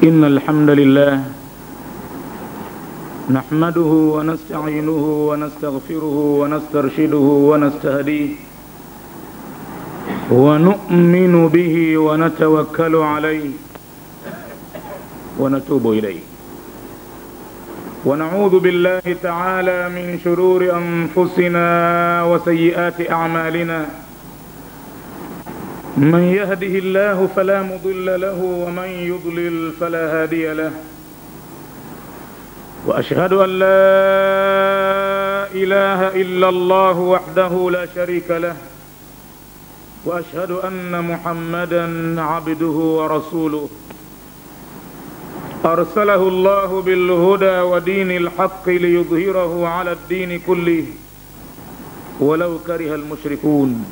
إن الحمد لله نحمده ونستعينه ونستغفره ونسترشده ونستهديه ونؤمن به ونتوكل عليه ونتوب إليه ونعوذ بالله تعالى من شرور أنفسنا وسيئات أعمالنا من يهده الله فلا مضل له ومن يضلل فلا هادي له وأشهد أن لا إله إلا الله وحده لا شريك له وأشهد أن محمدا عبده ورسوله أرسله الله بالهدى ودين الحق ليظهره على الدين كله ولو كره المشركون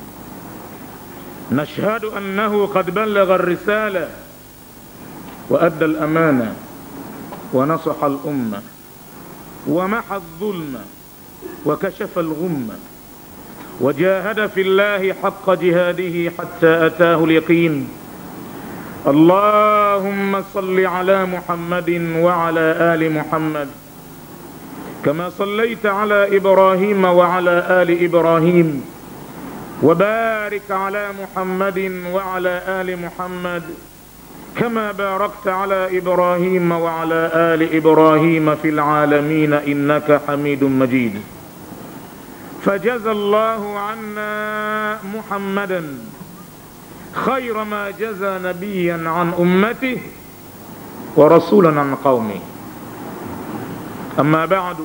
نشهد أنه قد بلغ الرسالة وأدى الأمانة ونصح الأمة ومحى الظلم وكشف الغمة وجاهد في الله حق جهاده حتى أتاه اليقين اللهم صل على محمد وعلى آل محمد كما صليت على إبراهيم وعلى آل إبراهيم وبارك على محمد وعلى آل محمد كما باركت على إبراهيم وعلى آل إبراهيم في العالمين إنك حميد مجيد فجزى الله عنا محمدا خير ما جزى نبيا عن أمته ورسولا عن قومه أما بعد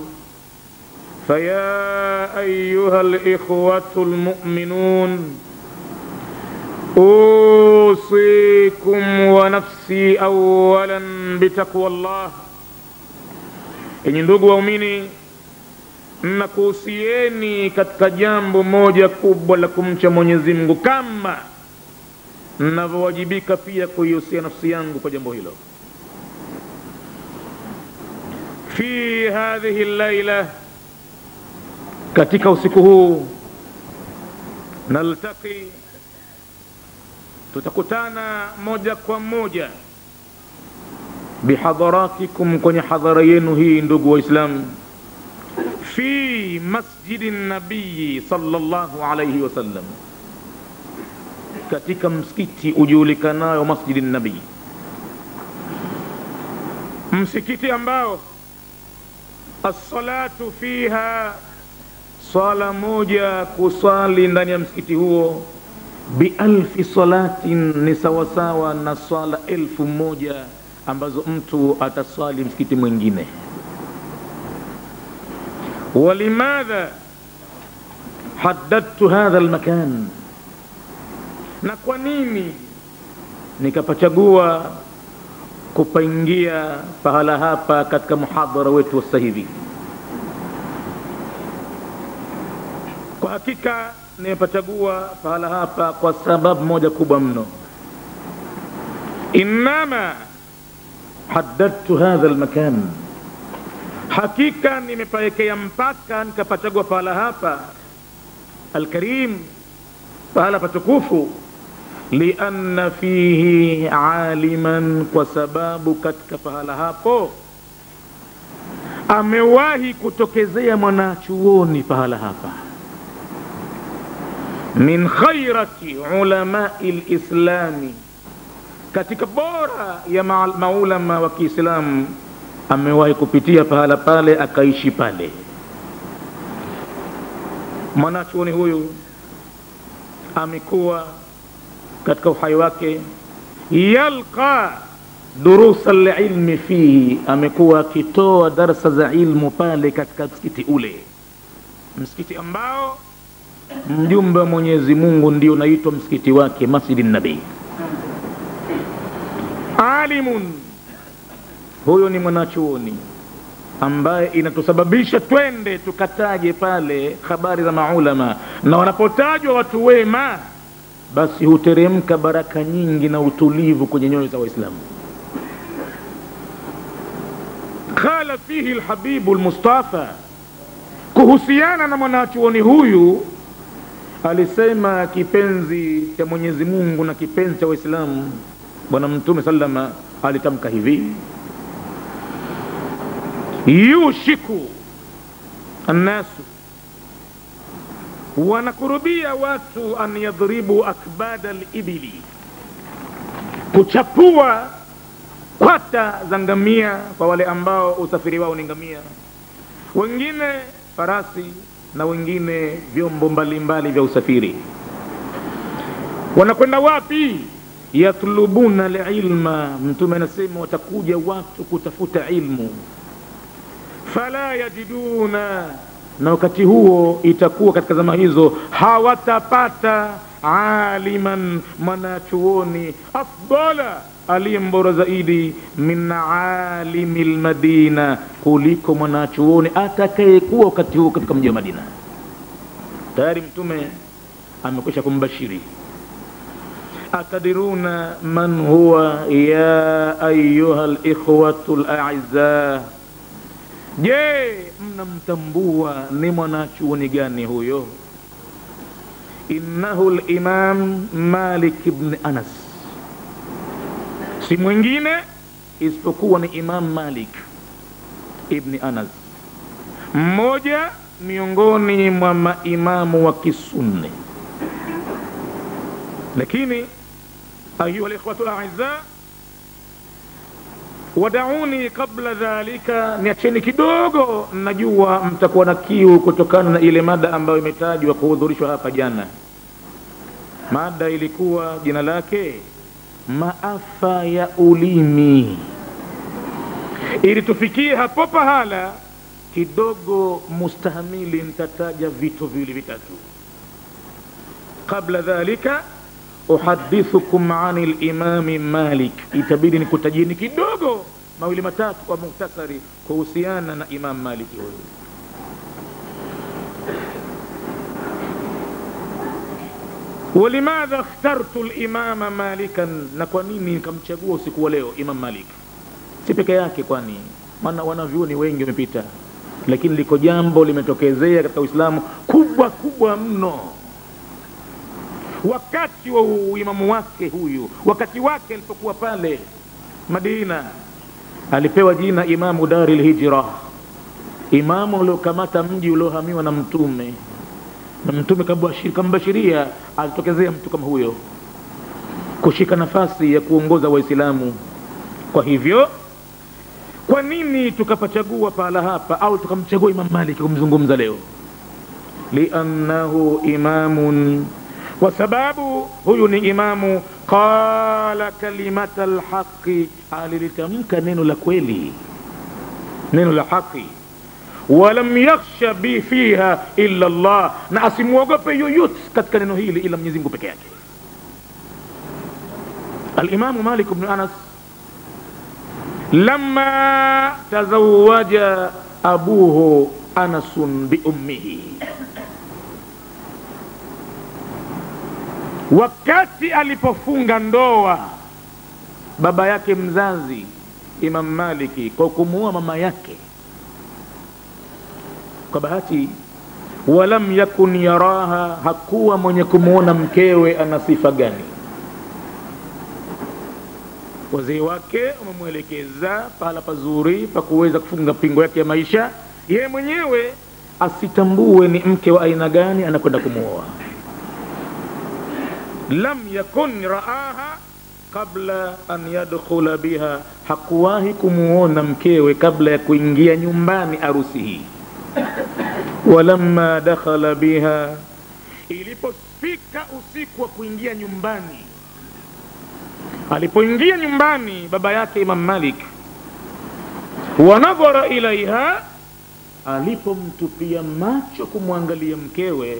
فيا أيها الإخوة المؤمنون أوصيكم ونفسي أولا بتقوى الله. Enyi ndugu waumini, nakuhusieni katika jambo moja kubwa la kumcha Mwenyezi Mungu, kama ninavyowajibika pia kuihusia nafsi yangu kwa jambo hilo. Fi hadhihi al-laila, katika usiku huu, naltaqi, tutakutana moja kwa moja bihadharatikum, kwenye hadhara yenu hii ndugu waislamu, fi masjidin nabii sallallahu alayhi wasallam, katika msikiti ujulikanayo masjidin nabii, msikiti ambao as-salatu fiha, swala moja kuswali ndani ya msikiti huo, bialfi salatin, ni sawasawa na swala 1000 ambazo mtu ataswali msikiti mwingine. Walimadha haddadtu hadha almakan, na kwa nini nikapachagua kupaingia pahala hapa katika muhadhara wetu wa sasa hivi? Kwa hakika nimepachagua pahala hapa kwa sababu moja kubwa mno. Innama haddadtu hadha almakan, hakika nimepaekea mpaka nikapachagua pahala hapa alkarim, pahala patukufu, lianna fihi aliman, kwa sababu katika pahala hapo amewahi kutokezea mwanachuoni pahala hapa, min khairati ulamai lislami, katika bora ya maulama wa Kiislamu, amewahi kupitia pahala pale, akaishi pale. Mwanachuoni huyu amekuwa katika uhai wake yalqa durusa alilmi fihi, amekuwa akitoa darasa za ilmu pale katika msikiti ule, msikiti ambao mjumbe wa Mwenyezi Mungu ndio unaitwa msikiti wake Masjidin Nabii. Alimun, huyo ni mwanachuoni ambaye inatusababisha twende tukataje pale habari za maulama, na wanapotajwa watu wema basi huteremka baraka nyingi na utulivu kwenye nyoyo za Waislamu. Qala fihi alhabibu almustafa, kuhusiana na mwanachuoni huyu alisema kipenzi cha Mwenyezi Mungu na kipenzi cha Waislamu, Bwana Mtume sallama, alitamka hivi: yushiku annasu, wanakurubia watu, an yadhribu akbada al-ibili, kuchapua kwata za ngamia kwa wale ambao usafiri wao ni ngamia, wengine farasi na wengine vyombo mbalimbali vya usafiri. Wanakwenda wapi? Yatlubuna al-ilma, mtume anasema watakuja watu kutafuta ilmu. Fala yajiduna, na wakati huo itakuwa katika zama hizo hawatapata aliman, mwanachuoni, afdala, aliyembora zaidi, min alimi al-Madina, kuliko mwanachuoni atakayekuwa wakati huo katika mji wa Madina. Tayari mtume amekwisha kumbashiri. Atadiruna man huwa ya ayyuha al-ikhwatu al-a'izza, je, mnamtambua ni mwanachuoni gani huyo? Innahu al-imam Malik ibn Anas, si mwingine isipokuwa ni Imam Malik ibn Anas, mmoja miongoni mwa maimamu wa kisunni. Lakini ayuha al-ikhwatu al-a'izza, wadauni kabla dhalika, niacheni kidogo, najua mtakuwa na kiu kutokana na ile mada ambayo imetajwa kuhudhurishwa hapa jana. Mada ilikuwa jina lake maafa ya ulimi. Ili tufikie hapo pahala kidogo, mustahamili nitataja vitu viwili vitatu. Kabla dhalika uhadithukum anil imami Malik, itabidi nikutajini kidogo mawili matatu kwa muhtasari kuhusiana na Imam Malik huyo. Walimadha ikhtartu al-imama Malikan, na kwa nini nikamchagua usiku wa leo Imam Malik? Si peke yake, kwani maana wanavyuoni wengi wamepita, lakini liko jambo limetokezea katika Uislamu kubwa mno. Wakati wa uimamu wake huyu, wakati wake alipokuwa pale Madina, alipewa jina Imamu Daril Hijra, imamu uliokamata mji uliohamiwa na mtume, na mtume kambashiria alitokezea mtu kama huyo kushika nafasi ya kuongoza Waislamu. Kwa hivyo, kwa nini tukapachagua pahala hapa au tukamchagua Imam Malik kumzungumza leo? Liannahu imamun, kwa sababu huyu ni imamu, qala kalimata al-haqi, alilitamka neno la kweli, neno la haki. Walam yakhsha bi fiha illa Allah, na asimuogope yoyote katika neno hili ila Mwenyezi Mungu peke yake. Al-Imam Malik ibn Anas lamma tazawaja abuhu Anasun bi ummihi, wakati alipofunga ndoa baba yake mzazi Imam Maliki kwa kumuoa mama yake, kwa bahati, walam yakun yaraha, hakuwa mwenye kumuona mkewe ana sifa gani. Wazee wake wamemwelekeza pahala pazuri pa kuweza kufunga pingo yake ya maisha, yeye mwenyewe asitambue ni mke wa aina gani anakwenda kumuoa. Lam yakun raaha kabla an yadkhula biha, hakuwahi kumuona mkewe kabla ya kuingia nyumbani arusi hii. Walamma dakhala biha, ilipofika usiku wa kuingia nyumbani, alipoingia nyumbani baba yake Imam Malik, wa nadhara ilaiha, alipomtupia macho kumwangalia mkewe,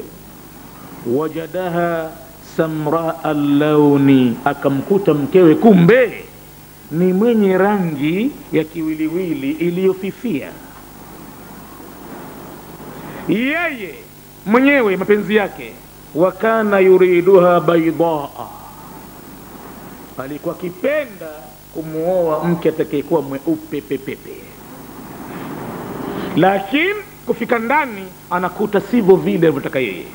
wajadaha samra al-launi, akamkuta mkewe kumbe ni mwenye rangi ya kiwiliwili iliyofifia. Yeye mwenyewe mapenzi yake, wakana yuriduha baydaa, alikuwa kipenda kumuoa mke atakayekuwa mweupe pepepe, lakini kufika ndani anakuta sivyo vile alivyotaka yeye.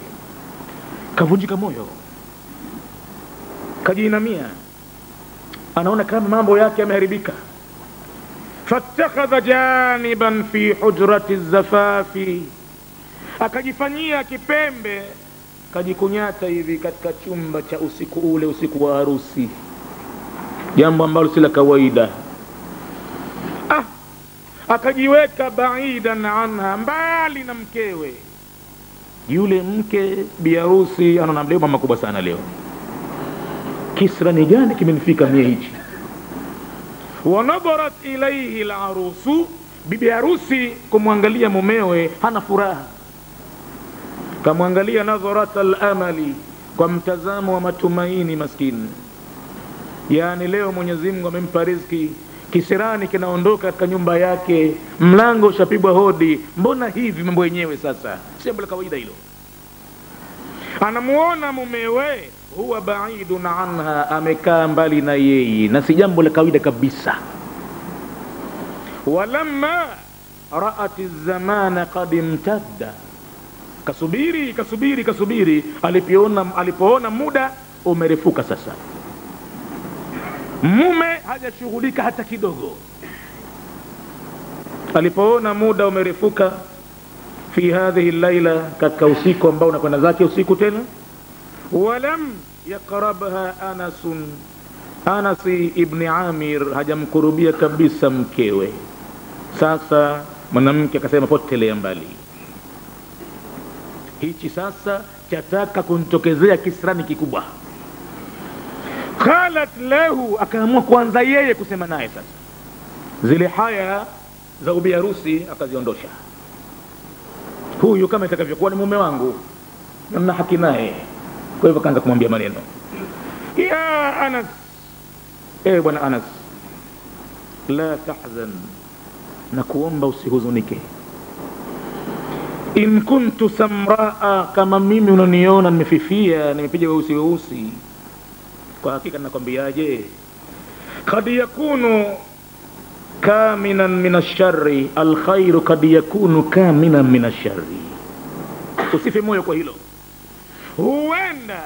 Kavunjika moyo, kajinamia, anaona kama mambo yake yameharibika. fattakhadha janiban fi hujrati zafafi, akajifanyia kipembe, kajikunyata hivi katika chumba cha usiku ule, usiku wa harusi, jambo ambalo si la kawaida. Akajiweka baidan anha, mbali na mkewe. Yule mke biharusi anaona leo mama kubwa sana leo, kisra ni gani kimenifika mie hichi? Wanadharat ilayhi al-arusu, bibi harusi kumwangalia mumewe hana furaha, kamwangalia nadharat al-amali, kwa mtazamo wa matumaini. Maskini, yani leo Mwenyezi Mungu amempa riziki, kisirani kinaondoka katika nyumba yake, mlango ushapigwa hodi, mbona hivi mambo yenyewe sasa? Si jambo la kawaida hilo. Anamuona mumewe huwa baidun anha, amekaa mbali na yeye, na si jambo la kawaida kabisa. Walamma ra'at az-zamana qad imtadda, kasubiri, alipoona muda umerefuka sasa, mume hajashughulika hata kidogo. Alipoona muda umerefuka, fi hadhihi al-laila, katika usiku ambao unakwenda zake usiku tena, walam yaqrabha Anas ibn Amir, hajamkurubia kabisa mkewe. Sasa mwanamke akasema potelea mbali, hichi sasa chataka kunitokezea kisirani kikubwa. Qalat lahu, akaamua kwanza yeye kusema naye. Sasa zile haya za ubi harusi akaziondosha. Huyu kama itakavyokuwa ni mume wangu, na haki naye. Kwa hivyo kaanza kumwambia maneno, ya Anas, bwana Anas, la tahzan, na kuomba usihuzunike. In kuntu samraa, kama mimi unaniona nimefifia, nimepiga weusi, kwa hakika nakwambiaje, kad yakunu kaminan min ash-sharri, al-khairu kad yakunu kaminan min ash-sharri. Usife moyo kwa hilo, huenda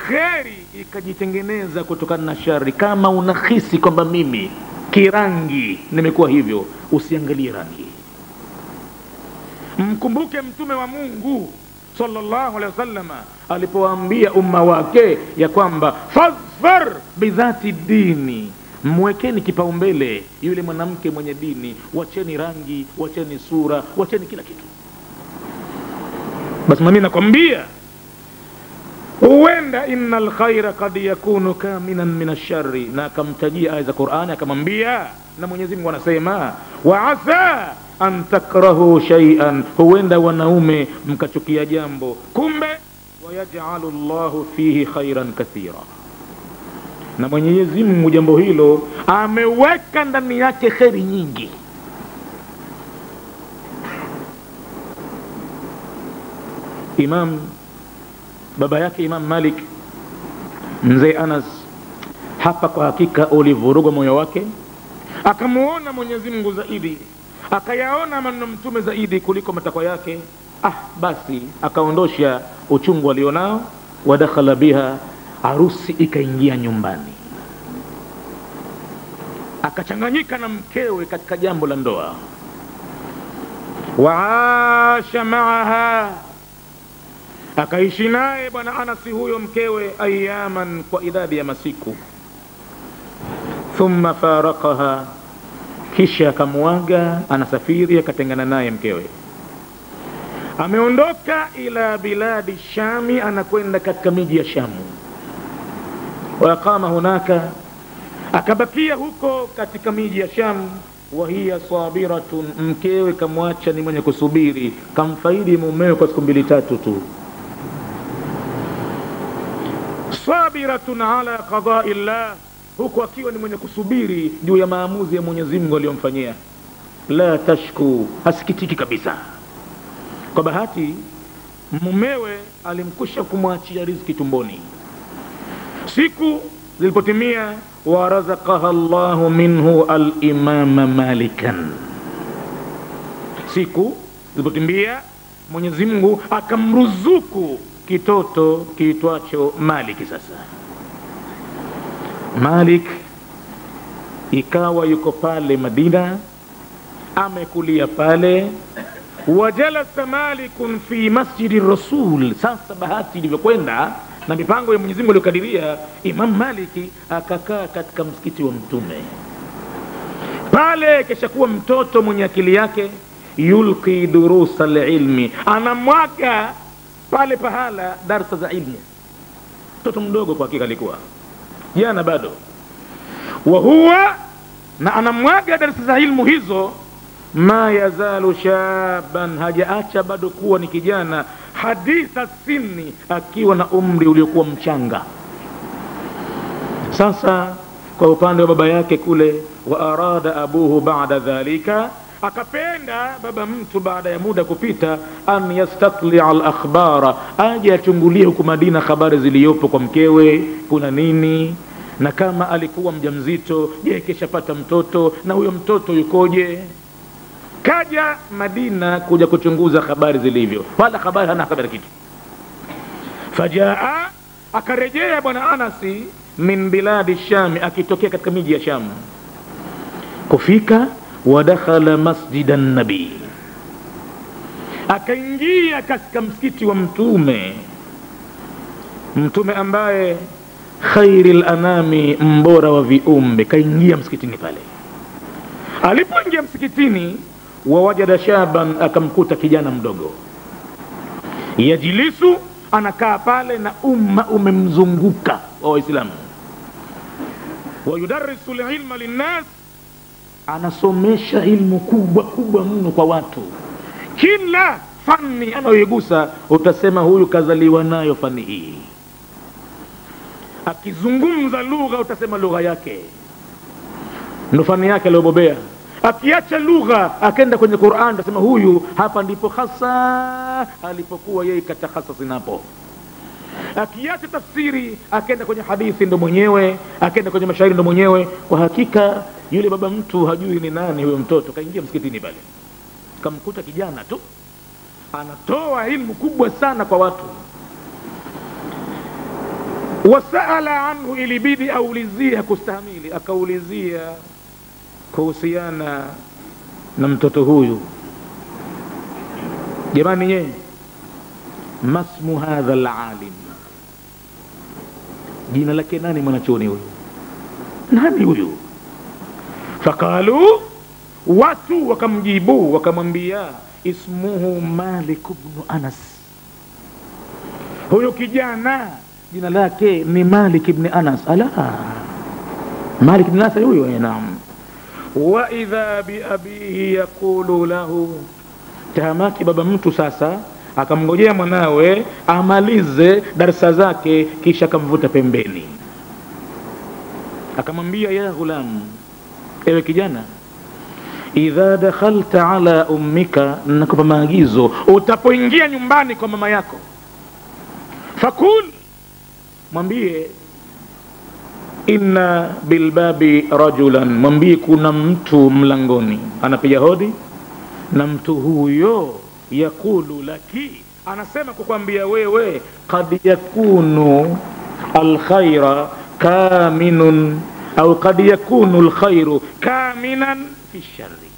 kheri ikajitengeneza kutokana na shari. Kama unahisi kwamba mimi kirangi nimekuwa hivyo, usiangalie rangi. Mkumbuke mtume wa Mungu sallallahu alaihi wasallam alipoambia umma wake ya kwamba fadhfar bidhati dini, mwekeni kipaumbele yule mwanamke mwenye dini, wacheni rangi, wacheni sura, wacheni kila kitu. Basi mimi nakwambia, huenda innal khaira kad yakunu kaminan min ash-sharri, na akamtajia aya za Qur'ani, akamwambia, na Mwenyezi Mungu anasema, wa asa an takrahu shay'an, huenda wanaume mkachukia jambo, kumbe wayaj'alu Allahu fihi khairan kathira, na Mwenyezi Mungu jambo hilo ameweka ndani yake khairi nyingi. Baba yake Imam Malik, mzee Anas, hapa kwa hakika ulivuruga moyo wake, akamuona Mwenyezi Mungu zaidi, akayaona maneno mtume zaidi kuliko matakwa yake. Basi akaondosha uchungu alionao, wadakhala biha, harusi ikaingia nyumbani, akachanganyika na mkewe katika jambo la ndoa. Waasha maaha, akaishi naye bwana Anasi huyo mkewe, ayaman, kwa idadi ya masiku. Thumma faraqaha, kisha akamwaga, anasafiri, akatengana naye mkewe, ameondoka ila biladi Shami, anakwenda katika miji ya Shamu. Waqama hunaka, akabakia huko katika miji ya Shamu. Wa hiya sabiratun, mkewe kamwacha ni mwenye kusubiri, kamfaidi mumewe kwa siku 2-3 tu. Sabiratun ala qada'i Allah, huku akiwa ni mwenye kusubiri juu ya maamuzi ya Mwenyezi Mungu aliyomfanyia. La tashku, hasikitiki kabisa. Kwa bahati mumewe alimkusha kumwachia riziki tumboni. Siku zilipotimia, wa razaqaha Allahu minhu al-imama Malikan, siku zilipotimia Mwenyezi Mungu akamruzuku kitoto kiitwacho Malik. Sasa Malik ikawa yuko pale Madina, amekulia pale. Wajalasa Malikun fi masjidi Rasul. Sasa bahati ilivyokwenda na mipango ya Mwenyezi Mungu aliyokadiria, Imam Maliki akakaa katika msikiti wa Mtume pale. Kisha kuwa mtoto mwenye akili yake, yulqi durusa alilmi, anamwaga pale pahala darsa za ilmu. Mtoto mdogo kwa hakika alikuwa jana bado, wa huwa, na anamwaga darsa za ilmu hizo, ma yazalu shaban, hajaacha bado kuwa ni kijana, haditha sinni, akiwa na umri uliokuwa mchanga. Sasa kwa upande wa baba yake kule, wa arada abuhu ba'da dhalika, akapenda baba mtu baada ya muda kupita, an yastatli al akhbara, aje achungulie huko Madina habari ziliyopo kwa mkewe, kuna nini, na kama alikuwa mjamzito, je kishapata mtoto, na huyo mtoto yukoje. Kaja Madina kuja kuchunguza habari zilivyo, wala habari hana habari kitu. Fajaa, akarejea bwana Anasi min biladi Shami, akitokea katika miji ya Sham. Kufika, wadakhala masjidan nabi, akaingia katika msikiti wa Mtume, Mtume ambaye khairil anami, mbora wa viumbe, kaingia msikitini pale. Alipoingia msikitini, wawajada shaban, akamkuta kijana mdogo, yajilisu, anakaa pale na umma umemzunguka wa Waislamu, wayudarrisu ilma linnas, anasomesha ilmu kubwa kubwa mno kwa watu. Kila fani anayoigusa utasema huyu kazaliwa nayo fani hii. Akizungumza lugha utasema lugha yake ndo fani yake aliyobobea. Akiacha lugha akaenda kwenye Qur'an utasema huyu hapa ndipo hasa alipokuwa yeye katakhasasi napo. Akiacha tafsiri akaenda kwenye hadithi ndo mwenyewe, akaenda kwenye mashairi ndo mwenyewe. Kwa hakika yule baba mtu hajui ni nani huyo mtoto, kaingia msikitini pale, kamkuta kijana tu anatoa ilmu kubwa sana kwa watu. Wasaala anhu, ilibidi aulizia kustahamili, akaulizia kuhusiana na mtoto huyu. Jamani ye, masmu hadha alalim, jina lake nani mwanachuoni huyu, nani huyu? Faqalu, watu wakamjibu wakamwambia, ismuhu Malik ibn Anas, huyu kijana jina lake ni Malik ibn Anas. Ala, Malik ibn Anas huyo? Naam. Wa idha bi abihi yaqulu lahu, tahamaki baba mtu sasa akamngojea mwanawe amalize darasa zake, kisha akamvuta pembeni akamwambia, ya ghulam, ewe kijana, idha dakhalta ala ummika, nakupa maagizo, utapoingia nyumbani kwa mama yako, fakul, mwambie, inna bilbabi rajulan, mwambie kuna mtu mlangoni anapiga hodi, na mtu huyo yakulu laki, anasema kukwambia wewe, qad yakunu alkhaira kaminun, au qad yakunu alkhairu kaminan fi sharri.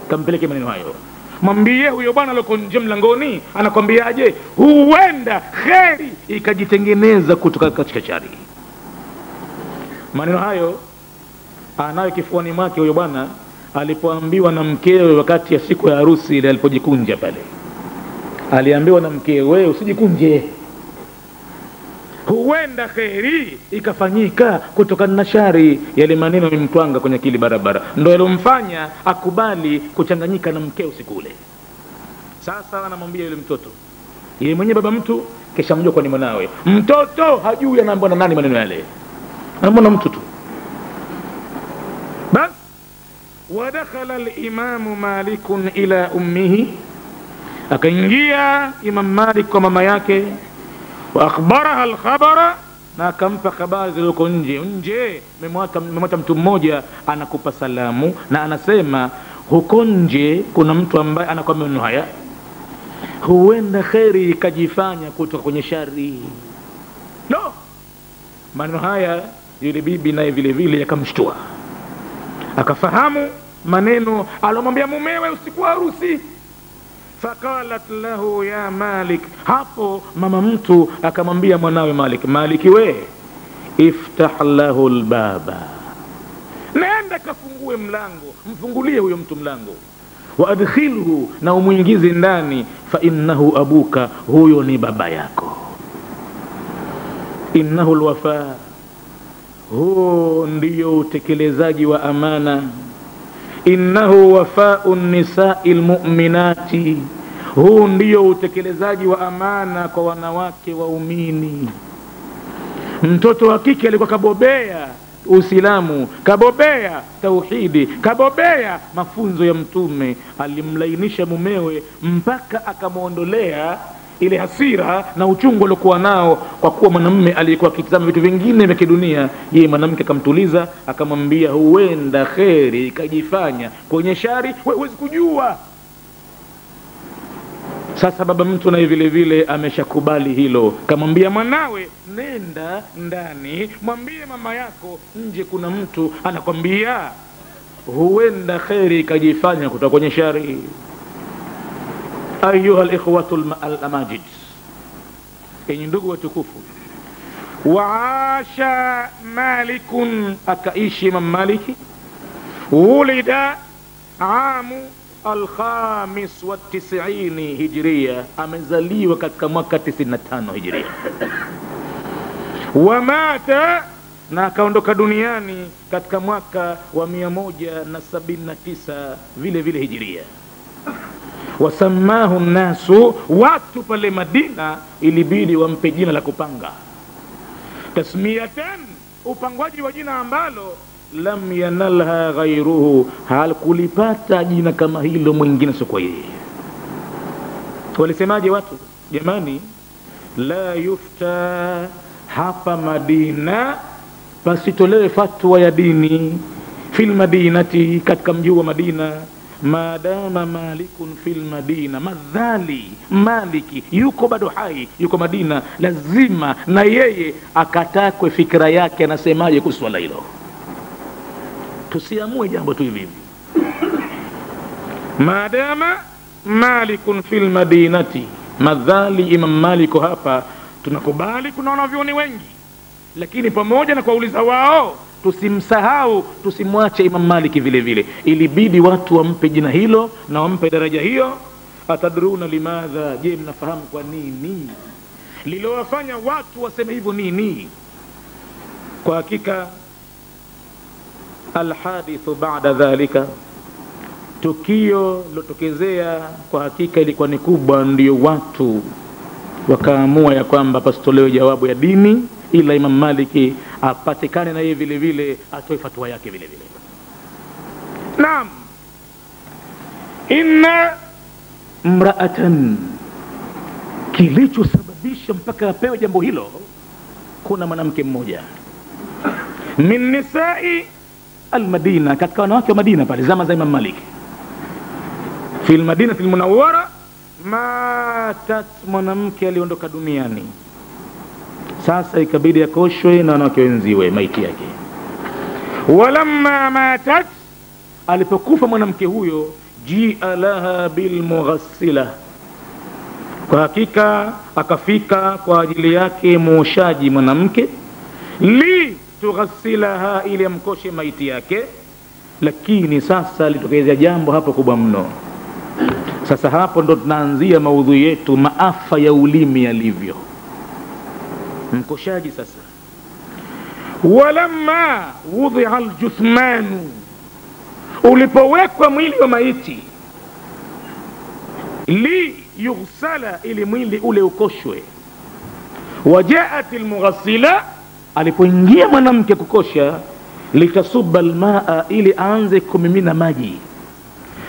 Kampeleke maneno hayo, mwambie huyo bwana aliyoko nje mlangoni anakwambiaje, huenda kheri ikajitengeneza kutoka katika shari. Maneno hayo anayo kifuani mwake huyo bwana alipoambiwa na mkewe wakati ya siku ya harusi ile, alipojikunja pale, aliambiwa na mkewe, wewe usijikunje, huenda kheri ikafanyika kutokana na shari. Yale maneno yamemtwanga kwenye akili barabara, ndio yalomfanya akubali kuchanganyika na mkewe usiku ule. Sasa anamwambia yule mtoto, yeye mwenye baba mtu kisha mjua kwa ni mwanawe, mtoto hajui anaambiwa na nani maneno yale, anaambiwa mtu tu. Bas wadakhala al-imamu Malikun ila ummihi, akaingia Imam Malik kwa mama yake, wa akhbaraha al-khabara, na akampa habari zilizoko nje. Memwata mtu mmoja anakupa salamu na anasema huko nje kuna mtu ambaye anakwambia maneno haya, huenda kheri ikajifanya kutoka kwenye shari. No, maneno haya yule bibi naye vile vile yakamshtua. akafahamu maneno alomwambia mumewe usiku wa harusi. Faqalat lahu ya Malik, hapo mama mtu akamwambia mwanawe Malik, Maliki we, iftah lahu albaba, nenda kafungue mlango, mfungulie huyo mtu mlango, wa adkhilhu, na umuingize ndani, fa innahu abuka, huyo ni baba yako. Innahu alwafa, huo ndiyo utekelezaji wa amana. Innahu wafau nisai almu'minati, huu ndiyo utekelezaji wa amana kwa wanawake waumini. Mtoto wa kike alikuwa kabobea Uislamu, kabobea tauhidi, kabobea mafunzo ya Mtume, alimlainisha mumewe mpaka akamuondolea ile hasira na uchungu aliokuwa nao, kwa kuwa mwanamume alikuwa akitazama vitu vingine vya kidunia. Yeye mwanamke akamtuliza, akamwambia huenda kheri ikajifanya kwenye shari, huwezi kujua. Sasa baba mtu naye vile vile ameshakubali hilo, kamwambia mwanawe, nenda ndani, mwambie mama yako nje kuna mtu anakwambia huenda kheri ikajifanya kutoka kwenye shari. Ayuha alikhwatu al-amajid, enyi ndugu watukufu, waasha Malikun, akaishi Imam Maliki, ulida amu al-khamis wa 90 hijria, amezaliwa katika mwaka 95 hijria. Wa mata, na akaondoka duniani katika mwaka wa 179 vile vile hijria. Wasamahu nasu, watu pale Madina ilibidi wampe jina la kupanga, tasmiyatan, upangwaji wa jina ambalo lam yanalha ghairuhu, halkulipata jina kama hilo mwingine sio kwa yeye. Walisemaje watu? Jamani, la yufta hapa Madina, pasitolewe fatwa ya dini, fil madinati, katika mji wa Madina, madama Malikun fil Madina, madhali Maliki yuko bado hai, yuko Madina, lazima na yeye akatakwe fikra yake anasemaje kuhusu swala hilo. Tusiamue jambo tu hivi. Madama Malikun fil Madinati, madhali Imam Maliko hapa, tunakubali kuna wanavyoni wengi, lakini pamoja na kuuliza wao tusimsahau, tusimwache Imam Maliki vile vile. Ilibidi watu wampe jina hilo na wampe daraja hiyo. Atadruna limadha, je mnafahamu kwa nini lilowafanya watu waseme hivyo nini? Kwa hakika alhadithu ba'da dhalika, tukio lotokezea kwa hakika ilikuwa ni kubwa, ndio watu wakaamua ya kwamba pasitolewe jawabu ya dini, ila Imam Maliki apatikane na yeye vile vile atoe fatwa yake vile vile. Naam, inna mraatan, kilichosababisha mpaka apewe jambo hilo, kuna mwanamke mmoja min nisai al-Madina, katika wanawake wa Madina pale zama za Imam Malik, fil Madinati al-Munawwara, matat, mwanamke aliondoka duniani. Sasa ikabidi akoshwe na wanawake wenziwe maiti yake. Walamma matat, alipokufa mwanamke huyo, jia laha bil mughassila, kwa hakika akafika kwa ajili yake muoshaji mwanamke, li tughassilaha, ili amkoshe maiti yake. Lakini sasa litokezea jambo hapo kubwa mno. Sasa hapo ndo tunaanzia maudhui yetu, maafa ya ulimi yalivyo. Mkoshaji sasa, walamma wudhi'a aljuthmanu, ulipowekwa mwili wa maiti, li yughsala, ili mwili ule ukoshwe. Wajaat almughassila, alipoingia mwanamke kukosha, litasubba almaa, ili aanze kumimina maji,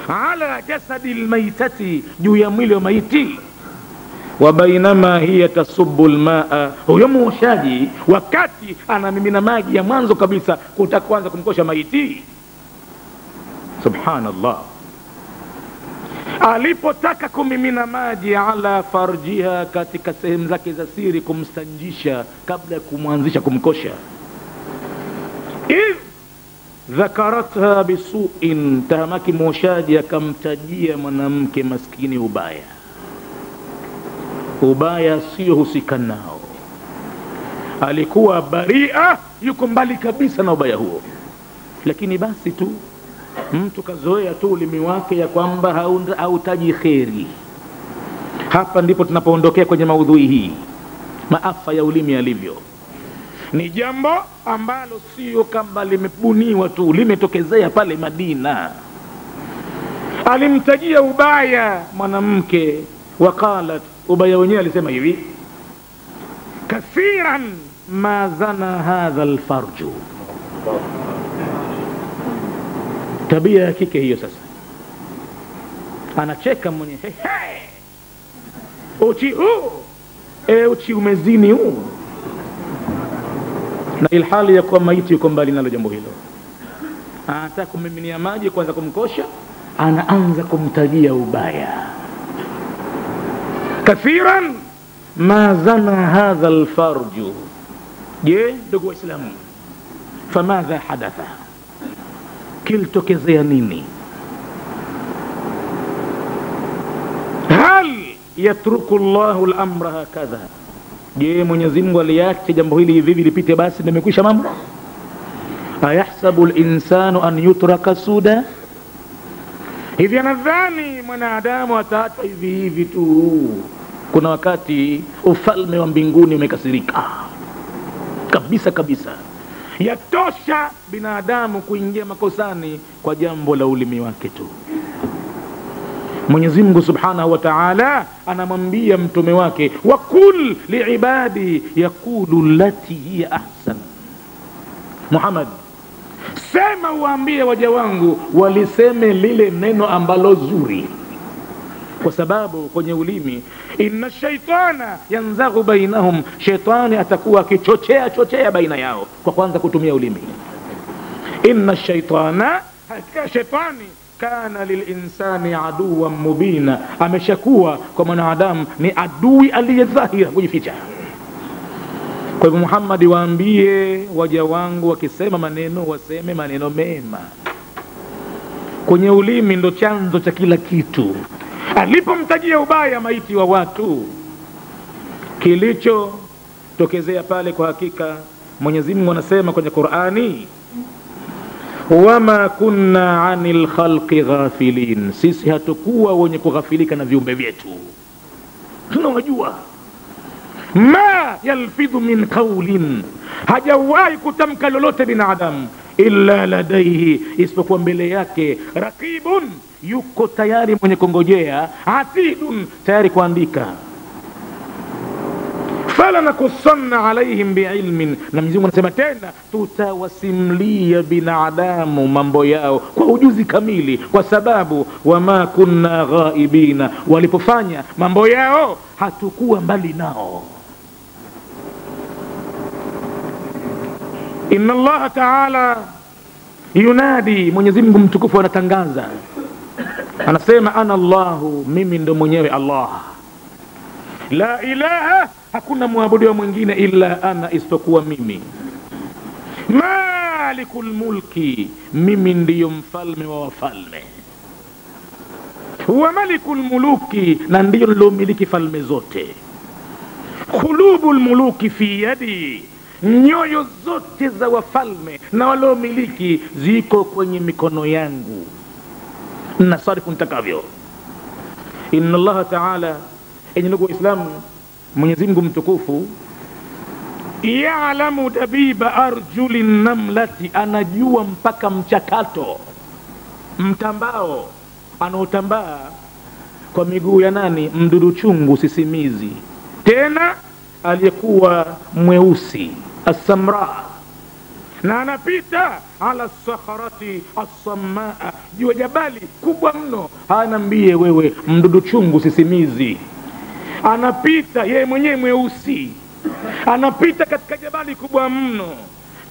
ala jasadi almaitati, juu ya mwili wa maiti. Wa bainama hiya tasubbu almaa, huyo muoshaji wakati anamimina maji ya mwanzo kabisa kutaka kuanza kumkosha maiti, subhanallah, alipotaka kumimina maji ala farjiha, katika sehemu zake za siri, kumstanjisha kabla ya kumwanzisha kumkosha, idh dhakaratha bisu'in, tahamaki mwoshaji akamtajia mwanamke maskini ubaya. Ubaya sio husika nao, alikuwa baria, yuko mbali kabisa na ubaya huo. Lakini basi tu mtu kazoea tu ulimi wake ya kwamba hautaji kheri. Hapa ndipo tunapoondokea kwenye maudhui hii, maafa ya ulimi alivyo. Ni jambo ambalo sio kama limebuniwa tu, limetokezea pale Madina. Alimtajia ubaya mwanamke, waqalat, ubaya wenyewe alisema hivi: kathiran ma zana hadha alfarju. Tabia ya kike hiyo. Sasa anacheka mwenye, uchi huu, uchi umezini huu, na ilhali ya kuwa maiti yuko mbali nalo jambo hilo. Anataka kumiminia maji kwanza kumkosha, anaanza kumtajia ubaya. Kathiran ma zana hadha alfarju. Je, ndugu Waislamu, famadha hadatha, kilitokezea nini? Hal yatruku Allahu al-amra hakadha, je, Mwenyezi Mungu aliacha jambo hili hivi lipite basi ndio imekwisha mambo? Ayahsabu al-insanu an yutraka suda, hivi anadhani mwanadamu ataachwa hivi hivi tu? Kuna wakati ufalme wa mbinguni umekasirika kabisa kabisa. Yatosha binadamu kuingia makosani kwa jambo la ulimi wake tu. Mwenyezi Mungu Subhanahu wa Ta'ala anamwambia mtume wake, wakul liibadi yaqulu lati hiya ahsan. Muhammad, sema uambie waja wangu waliseme lile neno ambalo zuri. Kwa sababu kwenye ulimi, inna shaitana yanzaghu bainahum, shaitani atakuwa akichochea baina yao kwa kwanza kutumia ulimi. Inna shaitana, hakika shaitani, kana lilinsani aduwan mubina, ameshakuwa kwa mwanadamu ni adui aliyedhahira, kujificha. Kwa hivyo Muhammad, waambie waja wangu wakisema maneno waseme maneno mema. Kwenye ulimi ndo chanzo cha kila kitu. Alipomtajia ubaya maiti wa watu, kilicho tokezea pale kwa hakika Mwenyezi Mungu anasema kwenye Qur'ani, wama kunna anil khalqi ghafilin, sisi hatakuwa wenye kughafilika na viumbe vyetu, tunawajua. Ma yalfidhu min qawlin, hajawahi kutamka lolote binadamu, illa ladaihi, isipokuwa mbele yake raqibun, yuko tayari mwenye kongojea, atidun, tayari kuandika. Fala nakussanna alaihim biilmin, na Mwenyezi Mungu anasema tena, tutawasimlia binadamu mambo yao kwa ujuzi kamili, kwa sababu wama kunna ghaibina, walipofanya mambo yao hatukuwa mbali nao. Inna Allah Ta'ala yunadi, Mwenyezi Mungu mtukufu anatangaza, anasema, ana Allahu, mimi ndo mwenyewe Allah, la ilaha, hakuna muabudiwa mwingine illa ana, isipokuwa mimi. Malikul mulki, mimi ndiyo mfalme wa wafalme. Huwa malikul muluki, na ndiyo nilomiliki falme zote. Khulubul muluki fi yadi, nyoyo zote za wafalme na waliomiliki ziko kwenye mikono yangu, nasarifu nitakavyo. Inna Allah Ta'ala, enyi ndugu Waislamu, Mwenyezi Mungu mtukufu, ya'lamu dabiba arjulin namlati, anajua mpaka mchakato, mtambao anaotambaa kwa miguu ya nani? Mdudu chungu, sisimizi, tena aliyekuwa mweusi, as-samra, na anapita ala sakharati as-sammaa, juu jabali kubwa mno. Anambie wewe mdudu chungu, sisimizi, anapita yeye mwenyewe mweusi, anapita katika jabali kubwa mno,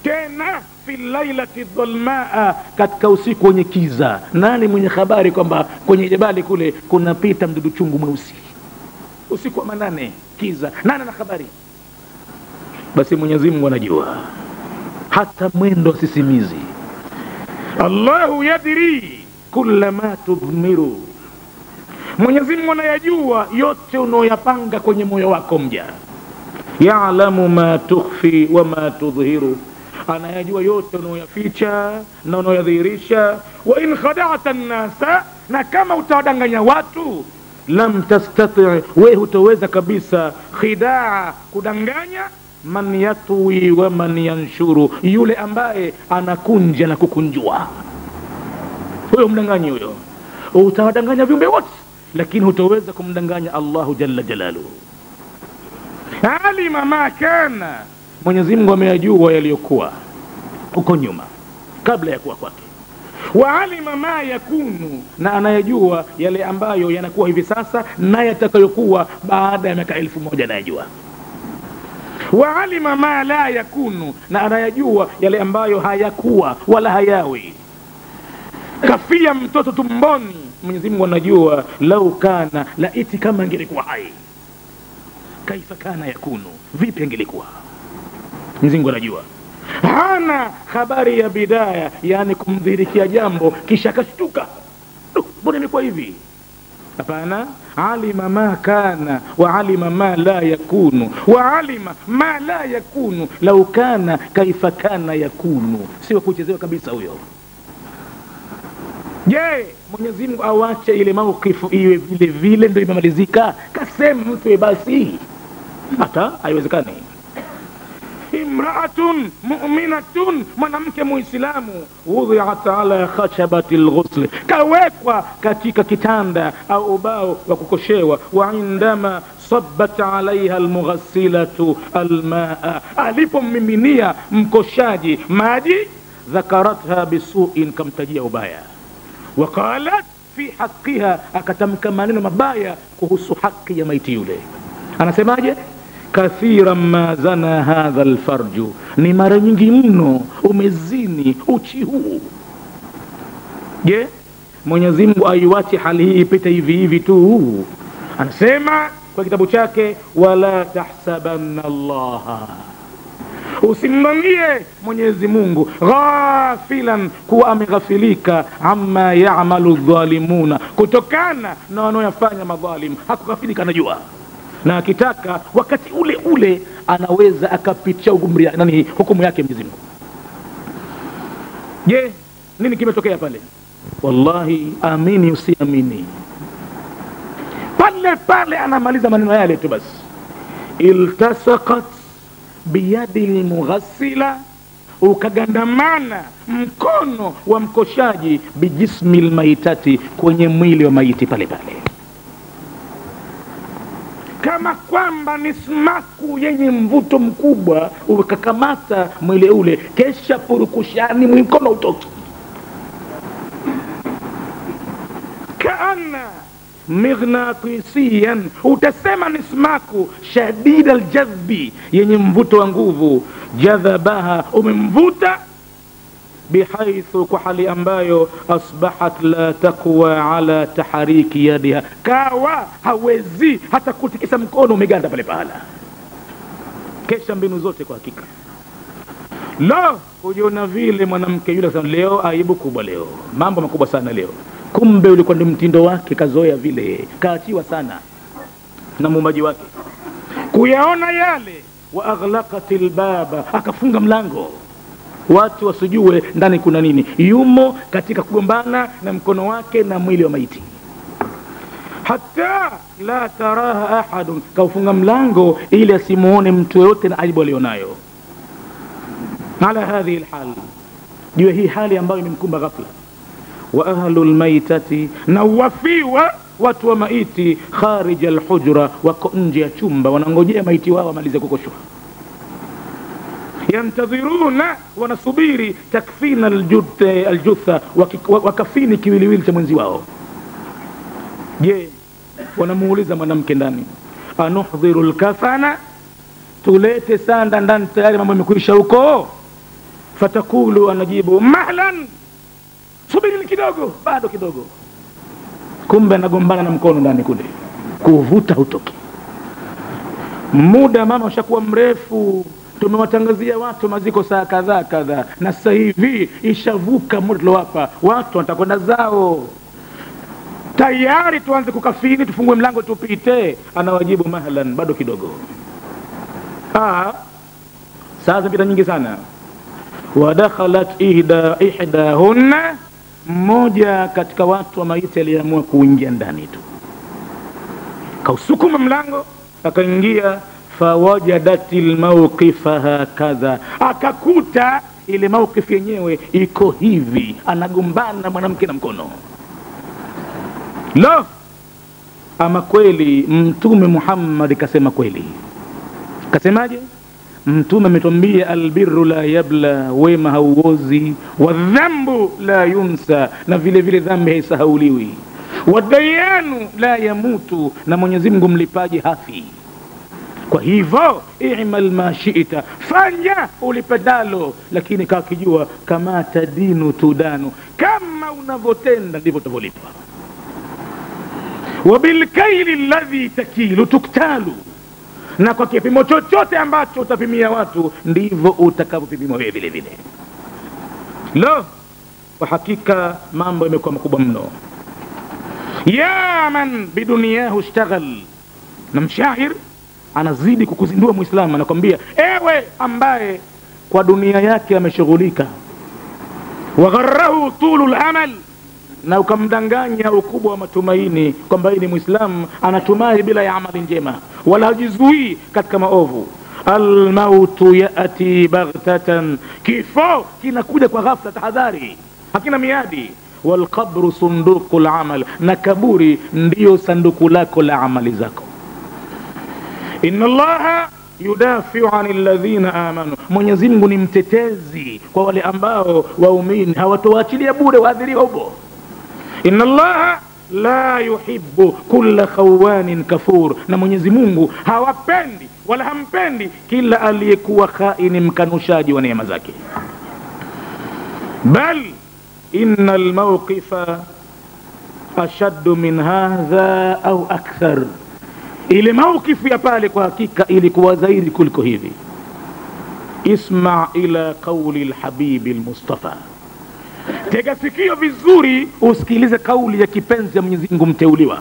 tena fi lailati dhulmaa, katika usiku wenye kiza. Nani mwenye habari kwamba kwenye jabali kule kunapita mdudu chungu mweusi usiku wa manane, kiza? Nani ana habari? Basi Mwenyezi Mungu anajua hata mwendo sisimizi. Allahu yadri kulla ma tudhmiru, Mwenyezi Mungu anayajua yote unaoyapanga kwenye moyo wako mja. Ya'lamu ma tukhfi wa ma tudhihiru, anayajua yote unaoyaficha na unaoyadhihirisha. Wa in khada'ta an-nasa, na kama utawadanganya watu, lam tastati', wewe hutaweza kabisa khidaa, kudanganya man yatwi wa man yanshuru, yule ambaye anakunja na kukunjua. Huyo mdanganyi huyo, utawadanganya viumbe wote lakini hutaweza kumdanganya Allahu jalla jalaluhu. Alima ma kana, Mwenyezi Mungu ameyajua yaliyokuwa huko nyuma kabla ya kuwa kwake. Wa alima ma yakunu, na anayajua yale ambayo yanakuwa hivi sasa na yatakayokuwa baada ya miaka 1000 anayajua. Wa alima ma la yakunu, na anayajua yale ambayo hayakuwa wala hayawi. Kafia mtoto tumboni, Mwenyezi Mungu anajua. Lau kana, laiti kama angelikuwa hai, kaifa kana yakunu, vipi angelikuwa. Mwenyezi Mungu anajua. Hana habari ya bidaya, yani kumdhirikia jambo kisha kashtuka, mbona imekuwa hivi? Hapana. Alima ma kana wa alima ma la yakunu wa alima ma la yakunu lau kana kaifa kana yakunu, sio kuchezewa kabisa huyo. Je, Mwenyezi Mungu awache ile maukifu iwe vile vile ndio imemalizika? Kasema mtu basi, hata haiwezekani. Imra'atun mu'minatun, mwanamke muislamu, wudhi'at ala khashabatil ghusl, kawekwa katika kitanda au ubao wa kukoshewa. Wa indama sabbat alaiha almughassilatu almaa, alipommiminia mkoshaji maji, dhakaratha bisu'in, kamtajia ubaya. Waqalat fi haqqiha, akatamka maneno mabaya kuhusu haki ya maiti yule. Anasemaje? Kathiran ma zana hadha alfarju, ni mara nyingi mno umezini uchi huu. Je, Mwenyezi Mungu aiwache hali hii ipite hivi hivi tu? Anasema kwa kitabu chake, wala tahsabanna Allah, usimdhanie Mwenyezi Mungu ghafilan, kuwa ameghafilika, amma ya'malu dhalimuna, kutokana na wanaoyafanya madhalim. Hakughafilika, anajua, na akitaka wakati ule ule anaweza akapitia hukumu yake Mwenyezi Mungu. Je, nini kimetokea pale? Wallahi, amini usiamini, pale pale anamaliza maneno yale tu basi. Iltasaqat biyadi almughassila, ukagandamana mkono wa mkoshaji, bijismi almaitati, kwenye mwili wa maiti pale pale, kama kwamba ni sumaku yenye mvuto mkubwa, ukakamata mwili ule, kesha purukushani mkono utoki. Kaana mighnatisiyan, utasema ni sumaku shadid aljadhbi, yenye mvuto wa nguvu. Jadhabaha, umemvuta. Bihaithu, kwa hali ambayo asbahat la taqwa ala tahariki yadiha, kawa hawezi hata kutikisa mkono, umeganda pale pala. Kesha mbinu zote kwa hakika. Lo, kujiona vile mwanamke yule sana, leo aibu kubwa, leo mambo makubwa sana leo. Kumbe ulikuwa ndio mtindo wake, kazoea vile, kaachiwa sana na muumbaji wake kuyaona yale. Wa aghlaqatil baba, akafunga mlango, watu wasijue ndani kuna nini. Yumo katika kugombana na mkono wake na mwili wa maiti. Hatta la taraha ahadun, kaufunga mlango ili asimuone mtu yote na aibu alionayo. Ala hadhihi alhal, jua hii hali ambayo imemkumba ghafla. Wa ahlul maitati, na wafiwa watu wa maiti, kharij alhujra, wako nje ya chumba wanangojea maiti wao wamalize kukoshwa. Yantadhiruna, wanasubiri, takfina aljutha, wakafini kiwiliwili cha mwenzi wao. Je, wanamuuliza mwanamke ndani, anuhdhiru alkafana, tulete sanda ndani, tayari mambo yamekwisha huko. Fatakulu, anajibu, mahlan, subiri kidogo, bado kidogo. Kumbe anagombana na mkono ndani kule, kuvuta hutoki. Muda mama ushakuwa mrefu, tumewatangazia watu maziko saa kadhaa kadhaa, na sasa hivi ishavuka muda hapa, watu watakwenda zao tayari, tuanze kukafiri, tufungue mlango tupite. Anawajibu mahlan, bado kidogo. Sasa pita nyingi sana. Wadakhalat ihdahunna, mmoja katika watu wa maiti aliamua kuingia ndani tu, kausukuma mlango akaingia. Fawajadatil mawqifa hakadha, akakuta ile mawqif yenyewe iko hivi, anagombana mwanamke na mkono. Lo, ama kweli Mtume Muhammad kasema kweli. Kasemaje? Mtume ametuambia albirru la yabla, wema hauozi, wadhambu la yunsa, na vile vile dhambi haisahauliwi, wadayanu la yamutu, na Mwenyezi Mungu mlipaji hafi. Kwa hivyo i'mal ma shi'ta, fanya ulipendalo, lakini kakijua kama tadinu tudanu, kama unavotenda ndivyo utavolipwa. Wabilkaili alladhi takilu tuktalu, na kwa kipimo chochote ambacho utapimia watu ndivyo utakavyopimwa wewe vile vile. Lo, kwa hakika mambo yamekuwa makubwa mno. Ya man biduniyahu ishtaghal, na mshair anazidi kukuzindua Muislamu, anakwambia ewe ambaye kwa dunia yake ameshughulika, wagharrahu tulul amal, na ukamdanganya ukubwa wa matumaini kwamba ni Muislamu anatumai bila ya amali njema wala hajizui katika maovu. Almautu yati baghtatan, kifo kinakuja kwa ghafla, tahadhari, hakina miadi. Walqabru sunduqul amal, na kaburi ndiyo sanduku lako la amali zako. Inna Allaha yudafi'u 'anil ladhina amanu, Mwenyezi Mungu ni mtetezi kwa wale ambao waumini, hawatoachilia bure waadhiriwa huko. Inna Allaha la yuhibbu kulla khawanin kafur, na Mwenyezi Mungu hawapendi wala hampendi kila aliyekuwa khaini, mkanushaji wa neema zake. Bal innal mawqifa ashaddu min hadha au akthar, ile mawqifu ya pale kwa hakika ilikuwa zaidi kuliko hivi. Isma ila qawli alhabibi almustafa, tega sikio vizuri usikilize kauli ya kipenzi ya Mwenyezi Mungu mteuliwa.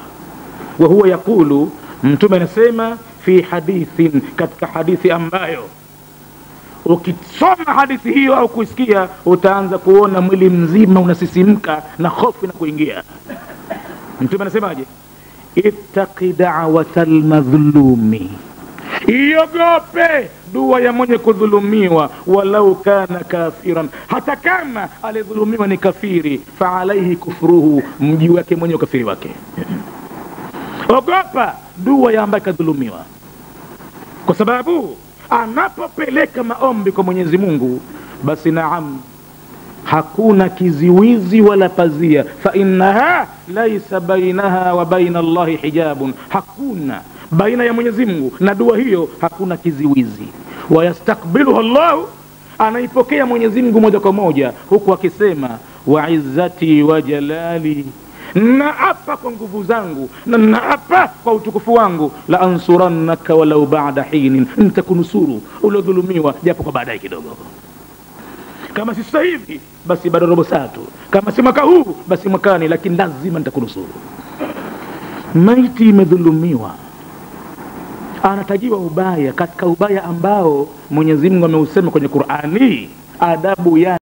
Wa huwa yakulu, Mtume anasema fi hadithin, katika hadithi ambayo ukisoma hadithi hiyo au kusikia utaanza kuona mwili mzima unasisimka na hofu na kuingia. Mtume anasemaje? Ittaqi da'watal madhlumi, iogope dua ya mwenye kudhulumiwa, walau kana kafiran, hata kama alidhulumiwa ni kafiri, fa alayhi kufruhu, mji wake mwenye ukafiri wake. Ogopa dua ya ambaye kadhulumiwa, kwa sababu anapopeleka maombi kwa Mwenyezi Mungu, basi naam, hakuna kiziwizi wala pazia. Fa innaha laysa bainaha wa baina Allahi hijabun, hakuna baina ya Mwenyezi Mungu na dua hiyo hakuna kiziwizi. Wa yastakbiluhu Allahu, anaipokea Mwenyezi Mungu moja kwa moja, huku akisema wa izzati wa jalali, naapa kwa nguvu zangu na naapa kwa utukufu wangu, la ansurannaka walau ba'da hinin, nitakunusuru uliodhulumiwa japo kwa baadaye kidogo. Kama si sasa hivi basi bado robo saa tu, kama si mwaka huu basi mwakani, lakini lazima nitakunusuru. Maiti imedhulumiwa, anatajiwa ubaya katika ubaya ambao Mwenyezi Mungu ameusema kwenye Qur'ani, adabu ya